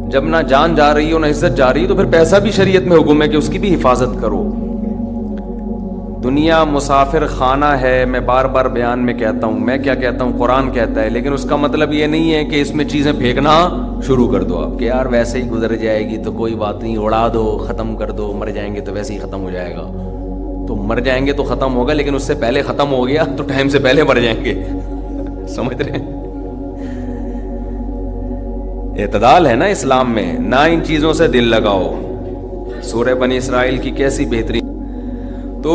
جب نہ جان جا رہی ہو نہ عزت جا رہی, تو پھر پیسہ بھی شریعت میں حکم ہے کہ اس کی بھی حفاظت کرو. دنیا مسافر خانہ ہے, میں بار بار بیان میں کہتا ہوں, میں کیا کہتا ہوں, قرآن کہتا ہے, لیکن اس کا مطلب یہ نہیں ہے کہ اس میں چیزیں پھینکنا شروع کر دو آپ, کہ یار ویسے ہی گزر جائے گی تو کوئی بات نہیں, اڑا دو, ختم کر دو, مر جائیں گے تو ویسے ہی ختم ہو جائے گا. تو مر جائیں گے تو ختم ہوگا, لیکن اس سے پہلے ختم ہو گیا تو ٹائم سے پہلے مر جائیں گے. سمجھ رہے ہیں؟ اعتدال ہے نا اسلام میں, نہ ان چیزوں سے دل لگاؤ. سورہ بنی اسرائیل کی کیسی بہترین. تو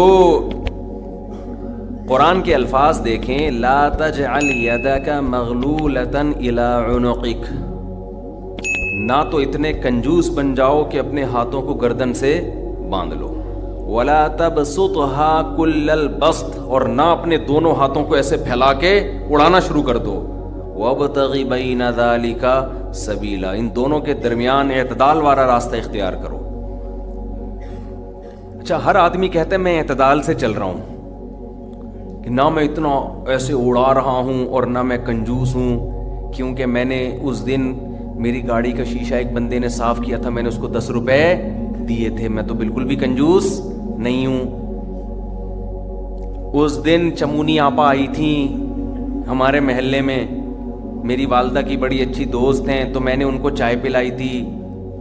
قرآن کے الفاظ دیکھیں, لا تجعل یدک مغلولۃ الی عنقک, نہ تو اتنے کنجوس بن جاؤ کہ اپنے ہاتھوں کو گردن سے باندھ لو, ولا تبسطها کل البسط, اور نہ اپنے دونوں ہاتھوں کو ایسے پھیلا کے اڑانا شروع کر دو. وابتغ بین ذلک سبیلا, ان دونوں کے درمیان اعتدال والا راستہ اختیار کرو. اچھا, ہر آدمی کہتا ہے میں اعتدال سے چل رہا ہوں, کہ نہ میں اتنا ایسے اڑا رہا ہوں اور نہ میں کنجوس ہوں, کیونکہ میں نے اس دن میری گاڑی کا شیشہ ایک بندے نے صاف کیا تھا, میں نے اس کو 10 روپے دیے تھے, میں تو بالکل بھی کنجوس نہیں ہوں. اس دن چمونی آپا آئی تھیں ہمارے محلے میں, میری والدہ کی بڑی اچھی دوست ہیں, تو میں نے ان کو چائے پلائی تھی.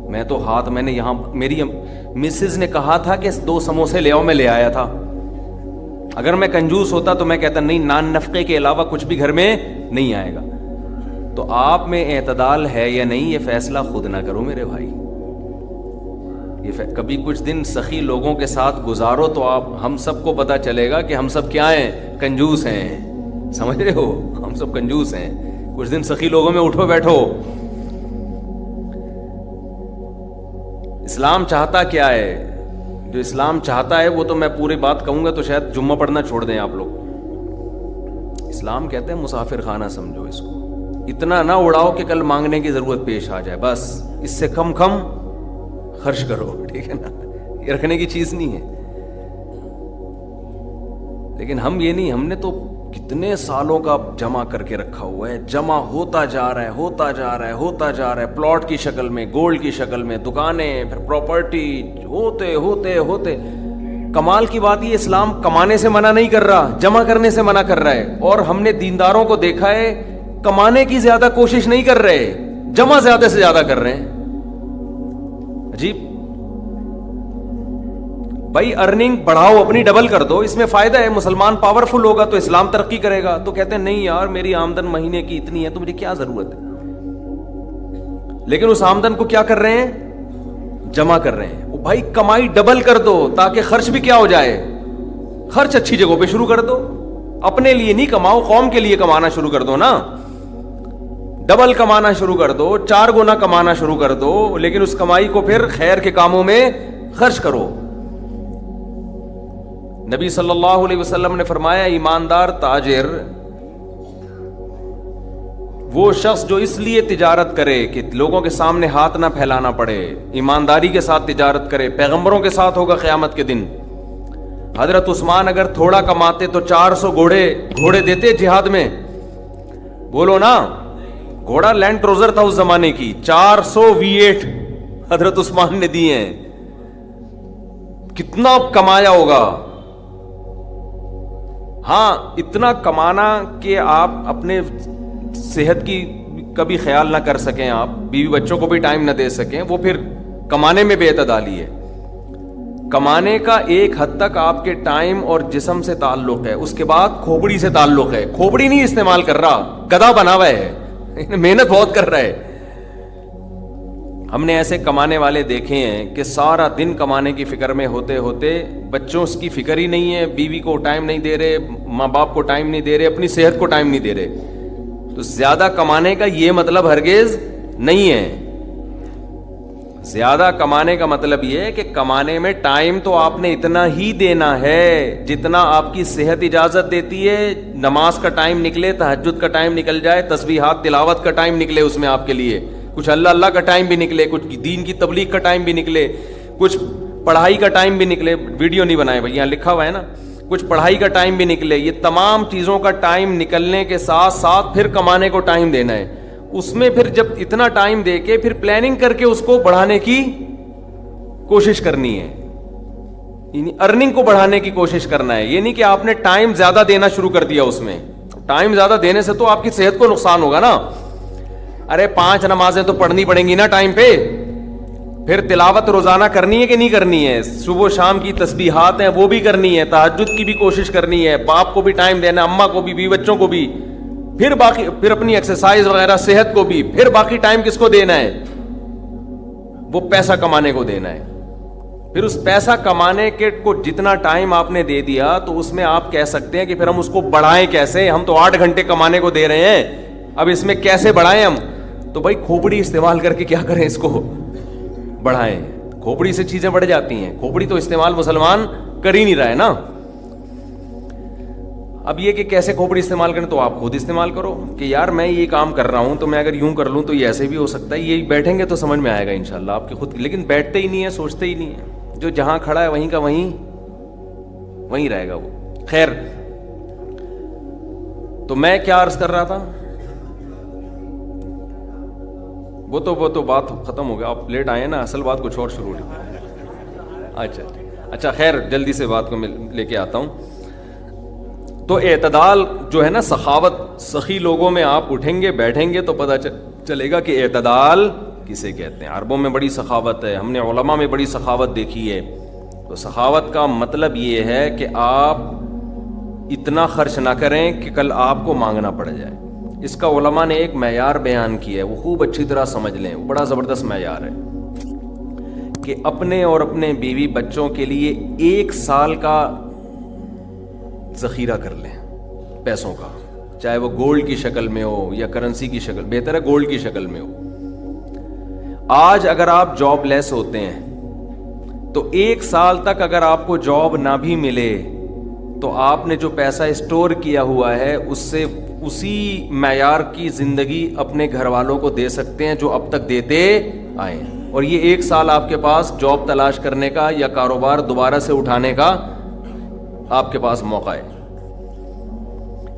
میں تو ہاتھ, میں نے یہاں, میری مسز نے کہا تھا کہ 2 سموسے لے آؤ, میں لے آیا تھا. اگر میں کنجوس ہوتا تو میں کہتا نہیں, نان نفقے کے علاوہ کچھ بھی گھر میں نہیں آئے گا. تو آپ میں اعتدال ہے یا نہیں, یہ فیصلہ خود نہ کرو میرے بھائی. یہ کبھی کچھ دن سخی لوگوں کے ساتھ گزارو تو آپ, ہم سب کو پتہ چلے گا کہ ہم سب کیا ہیں, کنجوس ہیں. سمجھ رہے ہو, ہم سب کنجوس ہیں. کچھ دن سخی لوگوں میں اٹھو بیٹھو. اسلام چاہتا کیا ہے؟ جو اسلام چاہتا ہے وہ تو میں پوری بات کہوں گا تو شاید جمعہ پڑھنا چھوڑ دیں آپ لوگ. اسلام کہتے ہیں مسافر خانہ سمجھو اس کو, اتنا نہ اڑاؤ کہ کل مانگنے کی ضرورت پیش آ جائے, بس اس سے کم خرچ کرو, ٹھیک ہے نا, یہ رکھنے کی چیز نہیں ہے. لیکن ہم یہ نہیں, ہم نے تو کتنے سالوں کا جمع کر کے رکھا ہوا ہے, جمع ہوتا جا رہا ہے, ہوتا جا رہا ہے, ہوتا جا رہا ہے, پلاٹ کی شکل میں, گولڈ کی شکل میں, دکانیں, پھر پراپرٹی, ہوتے ہوتے ہوتے. کمال کی بات یہ, اسلام کمانے سے منع نہیں کر رہا, جمع کرنے سے منع کر رہا ہے. اور ہم نے دینداروں کو دیکھا ہے کمانے کی زیادہ کوشش نہیں کر رہے, جمع زیادہ سے زیادہ کر رہے ہیں. عجیب بھائی, ارننگ بڑھاؤ, اپنی ڈبل کر دو, اس میں فائدہ ہے. مسلمان پاورفل ہوگا تو اسلام ترقی کرے گا. تو کہتے ہیں نہیں یار میری آمدن مہینے کی اتنی ہے تو مجھے کیا ضرورت ہے. لیکن اس آمدن کو کیا کر رہے ہیں, جمع کر رہے ہیں. بھائی کمائی ڈبل کر دو تاکہ خرچ بھی کیا ہو جائے, خرچ اچھی جگہوں پہ شروع کر دو. اپنے لیے نہیں کماؤ, قوم کے لیے کمانا شروع کر دو نا, ڈبل کمانا شروع کر دو, 4 گنا کمانا شروع کر دو. لیکن اس کمائی کو پھر خیر کے کاموں میں خرچ کرو. نبی صلی اللہ علیہ وسلم نے فرمایا, ایماندار تاجر وہ شخص جو اس لیے تجارت کرے کہ لوگوں کے سامنے ہاتھ نہ پھیلانا پڑے, ایمانداری کے ساتھ تجارت کرے. پیغمبروں کے ساتھ ہوگا قیامت کے دن. حضرت عثمان اگر تھوڑا کماتے تو 400 گھوڑے دیتے جہاد میں, بولو نا. گھوڑا لینڈ کروزر تھا اس زمانے کی, 400 V8 حضرت عثمان نے دیے ہیں. کتنا کمایا ہوگا. ہاں, اتنا کمانا کہ آپ اپنے صحت کی کبھی خیال نہ کر سکیں, آپ بیوی بچوں کو بھی ٹائم نہ دے سکیں, وہ پھر کمانے میں بے اعتدالی ہے. کمانے کا ایک حد تک آپ کے ٹائم اور جسم سے تعلق ہے, اس کے بعد کھوپڑی سے تعلق ہے. کھوپڑی نہیں استعمال کر رہا, گدھا بنا ہوا ہے, محنت بہت کر رہا ہے. ہم نے ایسے کمانے والے دیکھے ہیں کہ سارا دن کمانے کی فکر میں ہوتے ہوتے بچوں کی فکر ہی نہیں ہے, بیوی کو ٹائم نہیں دے رہے, ماں باپ کو ٹائم نہیں دے رہے, اپنی صحت کو ٹائم نہیں دے رہے. تو زیادہ کمانے کا یہ مطلب ہرگز نہیں ہے. زیادہ کمانے کا مطلب یہ ہے کہ کمانے میں ٹائم تو آپ نے اتنا ہی دینا ہے جتنا آپ کی صحت اجازت دیتی ہے. نماز کا ٹائم نکلے, تہجد کا ٹائم نکل جائے, تسبیحات تلاوت کا ٹائم نکلے اس میں آپ کے لیے, کچھ اللہ کا ٹائم بھی نکلے, کچھ دین کی تبلیغ کا ٹائم بھی نکلے, کچھ پڑھائی کا ٹائم بھی نکلے. ویڈیو نہیں بنائے بھائی, یہاں لکھا ہوا ہے نا, کچھ پڑھائی کا ٹائم بھی نکلے. یہ تمام چیزوں کا ٹائم نکلنے کے ساتھ ساتھ پھر کمانے کو ٹائم دینا ہے. اس میں پھر جب اتنا ٹائم دے کے پھر پلاننگ کر کے اس کو بڑھانے کی کوشش کرنی ہے، یعنی ارننگ کو بڑھانے کی کوشش کرنا ہے. یہ نہیں کہ آپ نے ٹائم زیادہ دینا شروع کر دیا. اس میں ٹائم زیادہ دینے سے تو آپ کی صحت کو نقصان ہوگا نا. ارے 5 نمازیں تو پڑھنی پڑیں گی نا ٹائم پہ. پھر تلاوت روزانہ کرنی ہے کہ نہیں کرنی ہے؟ صبح و شام کی تسبیحات ہیں وہ بھی کرنی ہے، تہجد کی بھی کوشش کرنی ہے، باپ کو بھی ٹائم دینا، اماں کو بھی، بیوی بچوں کو بھی، پھر باقی پھر اپنی ایکسرسائز وغیرہ، صحت کو بھی. پھر باقی ٹائم کس کو دینا ہے؟ وہ پیسہ کمانے کو دینا ہے. پھر اس پیسہ کمانے کے کو جتنا ٹائم آپ نے دے دیا تو اس میں آپ کہہ سکتے ہیں کہ پھر ہم اس کو بڑھائیں کیسے؟ ہم تو 8 گھنٹے کمانے کو دے رہے ہیں، اب اس میں کیسے بڑھائیں ہم؟ تو بھائی کھوپڑی استعمال کر کے کیا کریں، اس کو بڑھائیں. کھوپڑی سے چیزیں بڑھ جاتی ہیں. کھوپڑی تو استعمال مسلمان کر ہی نہیں رہا ہے نا. اب یہ کہ کیسے کھوپڑی استعمال کریں تو آپ خود استعمال کرو کہ یار میں یہ کام کر رہا ہوں تو میں اگر یوں کر لوں تو یہ ایسے بھی ہو سکتا ہے. یہ بیٹھیں گے تو سمجھ میں آئے گا انشاءاللہ آپ کی خود کی. لیکن بیٹھتے ہی نہیں ہے، سوچتے ہی نہیں ہے. جو جہاں کھڑا ہے وہیں کا وہیں رہے گا وہ. خیر، تو میں کیا عرض کر رہا تھا؟ وہ تو بات ختم ہو گیا. آپ لیٹ آئے نا، اصل بات کچھ اور شروع ہوئی. اچھا خیر، جلدی سے بات کو میں لے کے آتا ہوں. تو اعتدال جو ہے نا، سخاوت، سخی لوگوں میں آپ اٹھیں گے بیٹھیں گے تو پتہ چلے گا کہ اعتدال کسے کہتے ہیں. عربوں میں بڑی سخاوت ہے، ہم نے علماء میں بڑی سخاوت دیکھی ہے. تو سخاوت کا مطلب یہ ہے کہ آپ اتنا خرچ نہ کریں کہ کل آپ کو مانگنا پڑ جائے. اس کا علماء نے ایک معیار بیان کیا ہے، وہ خوب اچھی طرح سمجھ لیں. وہ بڑا زبردست معیار ہے کہ اپنے اور اپنے بیوی بچوں کے لیے 1 سال کا ذخیرہ کر لیں پیسوں کا، چاہے وہ گولڈ کی شکل میں ہو یا کرنسی کی شکل. بہتر ہے گولڈ کی شکل میں ہو. آج اگر آپ جاب لیس ہوتے ہیں تو 1 سال تک اگر آپ کو جاب نہ بھی ملے تو آپ نے جو پیسہ اسٹور کیا ہوا ہے اس سے اسی معیار کی زندگی اپنے گھر والوں کو دے سکتے ہیں جو اب تک دیتے آئے ہیں. اور یہ 1 سال آپ کے پاس جاب تلاش کرنے کا یا کاروبار دوبارہ سے اٹھانے کا آپ کے پاس موقع ہے.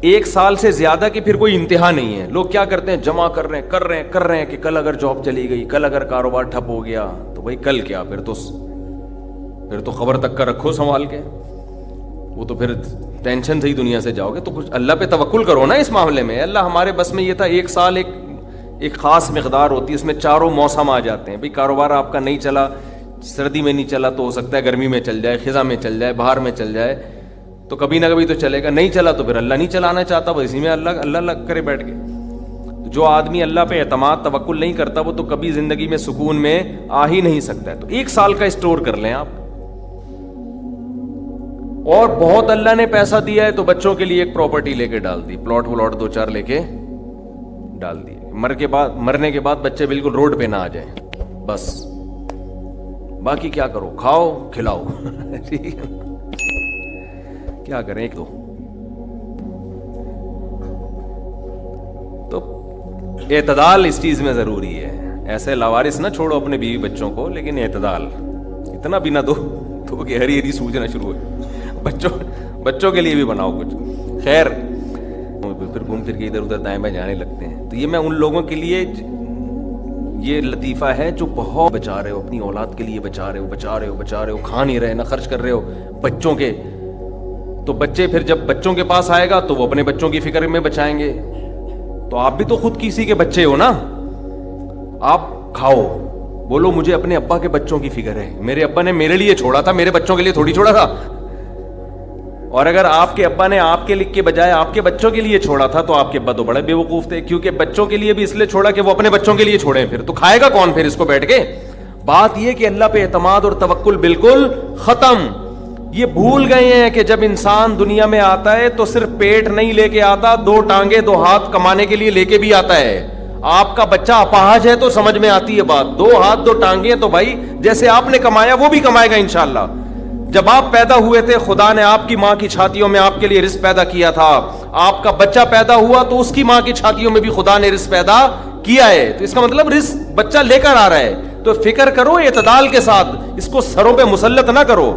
1 سال سے زیادہ کی پھر کوئی انتہا نہیں ہے. لوگ کیا کرتے ہیں، جمع کر رہے ہیں کہ کل اگر جاب چلی گئی، کل اگر کاروبار ٹھپ ہو گیا تو بھائی کل کیا، پھر تو خبر تک کا رکھو سنبھال کے. وہ تو پھر ٹینشن سے ہی دنیا سے جاؤ گے. تو کچھ اللہ پہ توکل کرو نا اس معاملے میں. اللہ ہمارے بس میں یہ تھا 1 سال ایک خاص مقدار ہوتی ہے، اس میں چاروں موسم آ جاتے ہیں. بھئی کاروبار آپ کا نہیں چلا، سردی میں نہیں چلا تو ہو سکتا ہے گرمی میں چل جائے، خزاں میں چل جائے، بہار میں چل جائے، تو کبھی نہ کبھی تو چلے گا. نہیں چلا تو پھر اللہ نہیں چلانا چاہتا، بس اسی میں اللہ کرے بیٹھ کے. جو آدمی اللہ پہ اعتماد توکل نہیں کرتا وہ تو کبھی زندگی میں سکون میں آ ہی نہیں سکتا ہے. تو 1 سال کا اسٹور کر لیں آپ. اور بہت اللہ نے پیسہ دیا ہے تو بچوں کے لیے ایک پراپرٹی لے کے ڈال دی، پلاٹ 2-4 لے کے ڈال دی. مرنے کے بعد بچے بالکل روڈ پہ نہ آ جائیں. بس باقی کیا کرو، کھاؤ کھلاؤ. ٹھیک ہے، کیا کریں. ایک تو اعتدال اس چیز میں ضروری ہے. ایسے لاوارث نہ چھوڑو اپنے بیوی بچوں کو، لیکن اعتدال اتنا بھی نہ دو کہ ہری سوجنا شروع ہو. بچوں کے لیے بھی بناؤ کچھ. خیر، پھر گھوم پھر کے ادھر ادھر دائیں بائیں جانے لگتے ہیں. تو یہ میں ان لوگوں کے لیے یہ لطیفہ ہے جو بہت بچا رہے ہو، اپنی اولاد کے لیے بچا رہے ہو، کھا نہیں رہے، نہ خرچ کر رہے ہو بچوں کے. تو بچے پھر جب بچوں کے پاس آئے گا تو وہ اپنے بچوں کی فکر میں بچائیں گے. تو آپ بھی تو خود کسی کے بچے ہو نا. آپ کھاؤ، بولو مجھے اپنے ابا کے بچوں کی فکر ہے، میرے ابا نے میرے لیے چھوڑا تھا، میرے بچوں کے لیے تھوڑی چھوڑا تھا. اور اگر آپ کے ابا نے آپ کے لکھ کے بجائے آپ کے بچوں کے لیے چھوڑا تھا تو آپ کے ابا تو بڑے بے وقوف تھے، کیونکہ بچوں کے لیے بھی اس لیے چھوڑا کہ وہ اپنے بچوں کے لیے چھوڑیں. پھر تو کھائے گا کون پھر اس کو بیٹھ کے؟ بات یہ کہ اللہ پہ اعتماد اور توکل بالکل ختم. یہ بھول گئے ہیں کہ جب انسان دنیا میں آتا ہے تو صرف پیٹ نہیں لے کے آتا، 2 ٹانگیں 2 ہاتھ کمانے کے لیے لے کے بھی آتا ہے. آپ کا بچہ اپاہج ہے تو سمجھ میں آتی ہے بات. 2 ہاتھ 2 ٹانگیں تو بھائی جیسے آپ نے کمایا وہ بھی کمائے گا انشاءاللہ. جب آپ پیدا ہوئے تھے خدا نے آپ کی ماں کی چھاتیوں میں آپ کے لیے رزق پیدا کیا تھا. آپ کا بچہ پیدا ہوا تو اس کی ماں کی چھاتیوں میں بھی خدا نے رزق پیدا کیا ہے. تو اس کا مطلب رزق بچہ لے کر آ رہا ہے. تو فکر کرو اعتدال کے ساتھ، اس کو سروں پہ مسلط نہ کرو.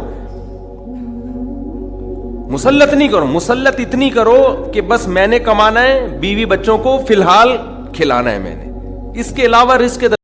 مسلط نہیں کرو، مسلط اتنی کرو کہ بس میں نے کمانا ہے، بیوی بچوں کو فی الحال کھلانا ہے میں نے. اس کے علاوہ رزق کے